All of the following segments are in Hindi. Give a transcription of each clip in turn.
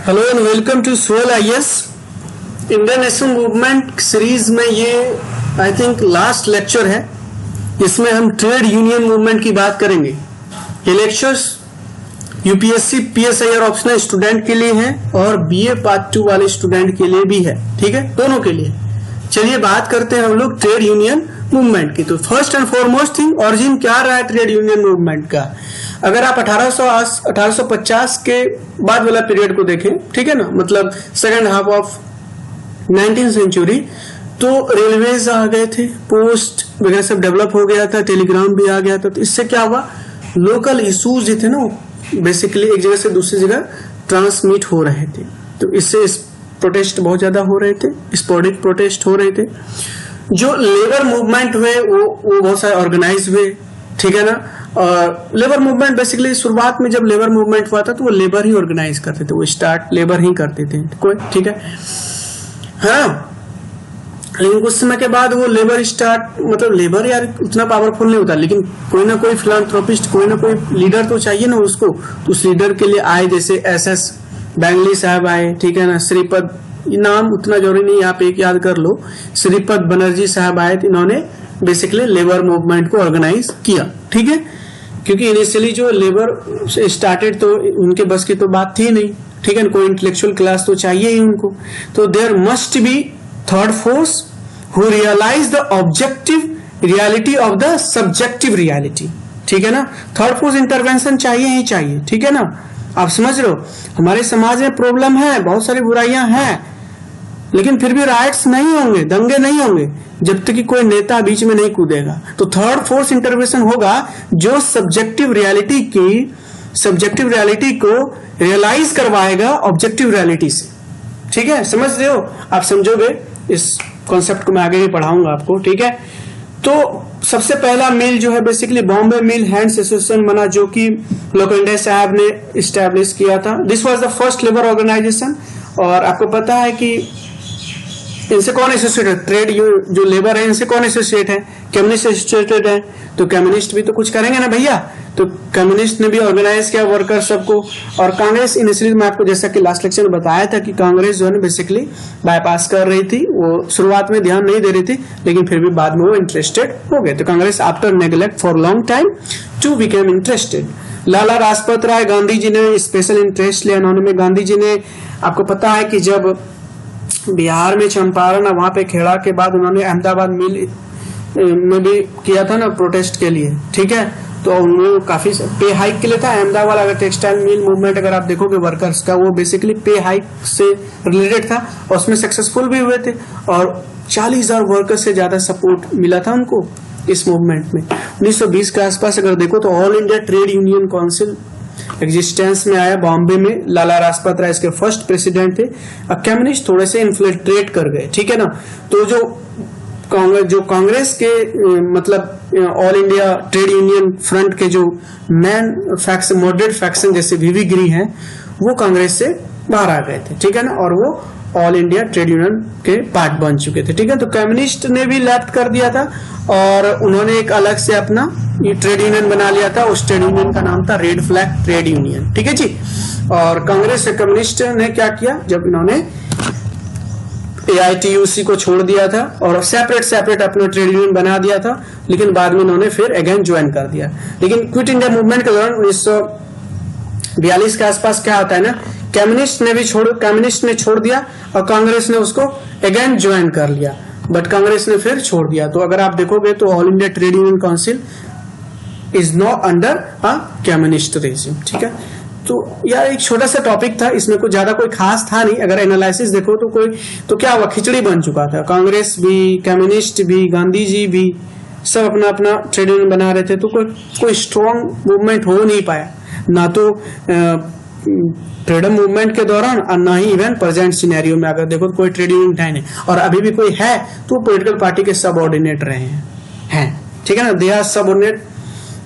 Hello and welcome to swell IAS. Indian national movement series में ये आई थिंक लास्ट लेक्चर है। इसमें हम ट्रेड यूनियन मूवमेंट की बात करेंगे। ये lectures UPSC PSIR optional student के लिए है और बीए पार्ट 2 वाले स्टूडेंट के लिए भी है, ठीक है, दोनों के लिए। चलिए बात करते हैं हम लोग ट्रेड यूनियन मूवमेंट की। तो first and foremost thing, origin क्या रहा है ट्रेड यूनियन मूवमेंट का। अगर आप 1850 के बाद वाला पीरियड को देखें, ठीक है ना, मतलब second half of 19th century, तो रेलवेज आ गए थे, पोस्ट वगैरह सब डेवलप हो गया था, टेलीग्राम भी आ गया था। तो इससे क्या हुआ, लोकल इश्यूज जो थे ना बेसिकली एक जगह से दूसरी जगह ट्रांसमिट हो रहे थे। तो इससे प्रोटेस्ट बहुत ज्यादा हो रहे थे, स्पोर्डिक प्रोटेस्ट हो रहे थे। जो लेबर मूवमेंट हुए वो बहुत सारे ऑर्गेनाइज हुए, ठीक है ना। और लेबर मूवमेंट बेसिकली शुरुआत में जब लेबर मूवमेंट हुआ था तो वो लेबर ही ऑर्गेनाइज करते थे, वो स्टार्ट लेबर ही करते थे कोई, ठीक है। हाँ, लेकिन कुछ समय के बाद वो लेबर स्टार्ट, मतलब लेबर यार उतना पावरफुल नहीं होता, लेकिन कोई ना कोई फिलांथ्रोपिस्ट, कोई ना कोई लीडर तो चाहिए ना उसको। तो उस लीडर के लिए आए, जैसे एसएस बैंगली साहब आए, ठीक है ना। श्रीपद, नाम उतना जरूरी नहीं, आप एक याद कर लो, श्रीपद बनर्जी साहब आए। इन्होंने बेसिकली लेबर मूवमेंट को ऑर्गेनाइज किया, ठीक है। क्योंकि इनिशियली जो लेबर स्टार्टेड तो उनके बस की तो बात थी नहीं, ठीक है। कोई इंटेलेक्चुअल क्लास तो चाहिए ही उनको। तो there must be third force who realise the objective reality of the subjective reality, ठीक है ना। थर्ड फोर्स इंटरवेंशन चाहिए ही चाहिए, ठीक है ना। आप समझ रहे हो, हमारे समाज में प्रॉब्लम है, बहुत सारी बुराइयां हैं, लेकिन फिर भी राइट्स नहीं होंगे, दंगे नहीं होंगे जब तक कि कोई नेता बीच में नहीं कूदेगा। तो थर्ड फोर्स इंटरवेंशन होगा जो सब्जेक्टिव रियलिटी को रियलाइज करवाएगा ऑब्जेक्टिव रियलिटी से, ठीक है। समझ रहे हो, आप समझोगे इस कॉन्सेप्ट को, मैं आगे भी पढ़ाऊंगा आपको, ठीक है। तो सबसे पहला मिल जो है basically Bombay mill hands association बना, जो कि लोखंडे साहब ने स्टैब्लिश किया था। This was the first labour organisation. और आपको पता है कि इनसे कौन एसोसिएट है, ट्रेड जो लेबर है इनसे कौन एसोसिएट है, कम्युनिस्ट एसोसिएटेड है। तो कम्युनिस्ट भी तो कुछ करेंगे ना भैया। तो कम्युनिस्ट ने भी ऑर्गेनाइज किया वर्कर सबको। और कांग्रेस इनिशियली मैं आपको जैसा कि लास्ट लेक्चर में बताया था कि कांग्रेस जो है ना बेसिकली बाईपास कर रही थी, वो शुरुआत में ध्यान नहीं दे रही थी, लेकिन फिर भी बाद में वो इंटरेस्टेड हो गए। तो Congress after neglect for long time to became interested. Lala Lajpat Rai Gandhi ji ने स्पेशल इंटरेस्ट लिया इन्होंने में। गांधी जी ने, आपको पता है कि जब बिहार में चंपारण, वहां पे खेड़ा के बाद उन्होंने अहमदाबाद मिल में भी किया था ना प्रोटेस्ट के लिए, ठीक है। तो उन्होंने काफी पे हाइक के लिए था अहमदाबाद। अगर टेक्सटाइल मिल मूवमेंट अगर आप देखोगे वर्कर्स का, वो बेसिकली पे हाइक से रिलेटेड था और उसमें सक्सेसफुल भी हुए थे। और 40,000 वर्कर्स से ज्यादा सपोर्ट मिला था उनको इस मूवमेंट में। 1920 के आसपास अगर देखो तो all India trade union council existence में आया बॉम्बे में। लाला लाजपत राय इसके फर्स्ट प्रेसिडेंट थे। कम्युनिस्ट थोड़े से इन्फ्लिल्ट्रेट कर गए, ठीक है ना। तो जो कांग्रेस के मतलब all India trade union front के जो मैन फैक्शन, मॉडरेट फैक्शन जैसे वीवी गिरी हैं, वो कांग्रेस से बाहर आ गए थे, ठीक है ना। और वो ऑल इंडिया ट्रेड यूनियन के पार्ट बन चुके थे, ठीक है। तो कम्युनिस्ट ने भी लेफ्ट कर दिया था और उन्होंने एक अलग से अपना ये ट्रेड यूनियन बना लिया था। उस ट्रेड यूनियन का नाम था रेड फ्लैग ट्रेड यूनियन, ठीक है जी। और कांग्रेस से कम्युनिस्ट ने क्या किया, जब इन्होंने AITUC को छोड़ दिया था और सेपरेट अपना ट्रेड यूनियन बना दिया था, लेकिन बाद में इन्होंने फिर अगेन ज्वाइन कर दिया। लेकिन क्विट इंडिया मूवमेंट के दौरान 1942 के आसपास क्या होता है ना, कम्युनिस्ट ने छोड़ दिया और कांग्रेस ने उसको अगेन ज्वाइन कर लिया, बट कांग्रेस ने फिर छोड़ दिया। तो अगर आप देखोगे तो all India trade union council is not under a communist regime, ठीक है। तो यार एक छोटा सा टॉपिक था, इसमें कुछ ज्यादा कोई खास था नहीं। अगर एनालिसिस देखो तो क्या हुआ, खिचड़ी बन चुका था। कांग्रेस भी, कम्युनिस्ट भी, गांधी जी भी, सब अपना अपना ट्रेड यूनियन बना रहे थे। तो कोई स्ट्रॉन्ग मूवमेंट हो नहीं पाया, ना तो फ्रीडम मूवमेंट के दौरान और ना ही इवन प्रेजेंट सिनेरियो में। अगर देखो तो कोई ट्रेड यूनियन है नहीं, और अभी भी कोई है तो पॉलिटिकल पार्टी के सबऑर्डिनेट रहे हैं, ठीक है ना। They are subordinate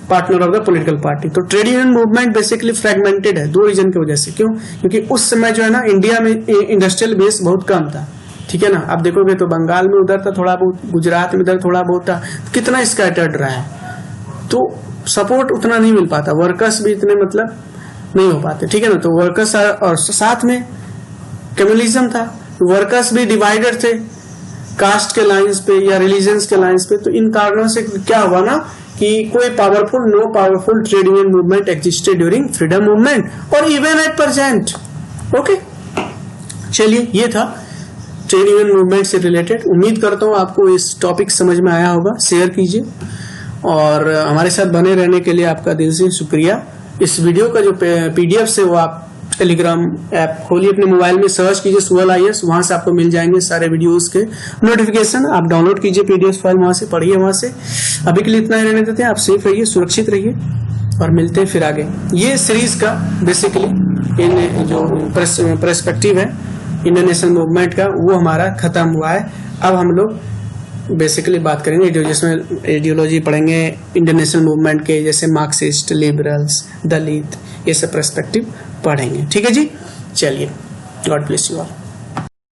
partner of the political party. तो trade union movement basically fragmented है दो रीजन की वजह से। क्यों? क्योंकि उस समय जो है ना इंडिया में इंडस्ट्रियल बेस बहुत कम था, ठीक है ना। आप देखोगे तो बंगाल में उधर था थोड़ा बहुत, गुजरात में इधर थोड़ा बहुत था, कितना स्कैटर्ड रहा है, तो सपोर्ट उतना नहीं मिल पाता, वर्कर्स भी इतने मतलब नहीं हो पाते, ठीक है ना। तो वर्कर्स और साथ में कम्युनलिज्म था, वर्कर्स भी डिवाइडेड थे कास्ट के लाइंस पे या रिलीजन्स के लाइंस पे। तो इन कारणों से क्या हुआ ना कि कोई powerful know powerful trade union movement existed during freedom movement और इवन एट प्रेजेंट। ओके, चलिए ये था ट्रेड यूनियन मूवमेंट से रिलेटेड। उम्मीद करता हूँ आपको इस टॉपिक समझ में आया होगा। शेयर कीजिए और हमारे साथ बने रहने के लिए आपका दिल से शुक्रिया। इस वीडियो का जो PDF से वो आप टेलीग्राम ऐप खोलिए, अपने मोबाइल में सर्च कीजिए सुअल IAS, वहां से आपको मिल जाएंगे सारे वीडियोस के नोटिफिकेशन। आप डाउनलोड कीजिए PDF फाइल, वहां से पढ़िए। वहां से अभी के लिए इतना ही रहने देते हैं। आप सेफ रहिए, सुरक्षित रहिए और मिलते हैं फिर आगे। ये सीरीज का बेसिकली इन जो पर्सपेक्टिव है इंडियन नेशनल मूवमेंट का वो हमारा खत्म हुआ है। अब हम लोग बेसिकली बात करेंगे जिसमें आइडियोलॉजी पढ़ेंगे इंडियन नेशनल मूवमेंट के, जैसे मार्क्सिस्ट, लिबरल्स, दलित, ये सब पर्सपेक्टिव पढ़ेंगे। ठीक है जी, चलिए, गॉड ब्लेस यू ऑल।